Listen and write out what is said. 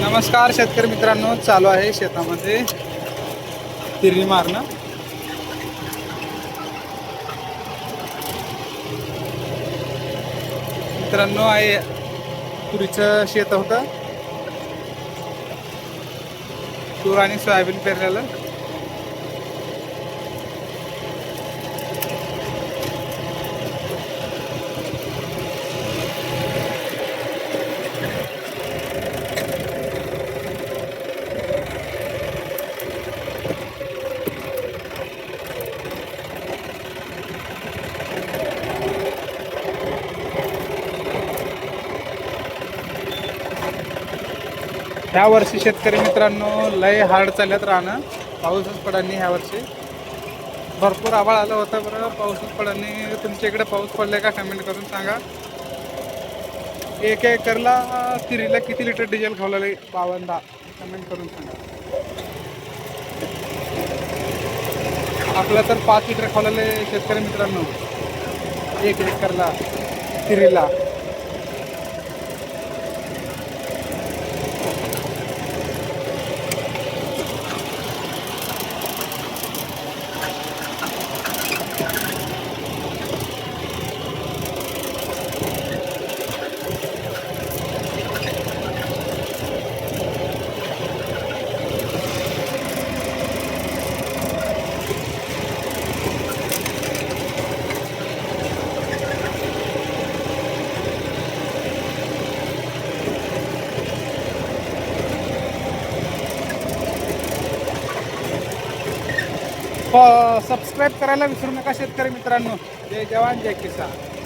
नमस्कार शेतकरी मित्रांनो, चालू आहे शेतामध्ये तिरणी मारणं. मित्रांनो, आहे तुरीचं शेत होतं. तूर आणि सोयाबीन पेरलेलं. ह्या वर्षी शेतकरी मित्रांनो लय हार्ड चालत राहणं. पाऊसच पडानी ह्या वर्षी. भरपूर आभाळ आलं होतं, बरं पाऊसच पडानी. तुमच्या इकडे पाऊस पडलाय का कमेंट करून सांगा. एक एकरला तिरीला किती लिटर डिझेल खावलेलं 52 कमेंट करून सांगा. आपलं तर 5 लिटर खावलेले शेतकरी मित्रांनो एक एकरला तिरीला. सबस्क्राईब करायला विसरू नका शेतकरी मित्रांनो. जय जवान जय किसान.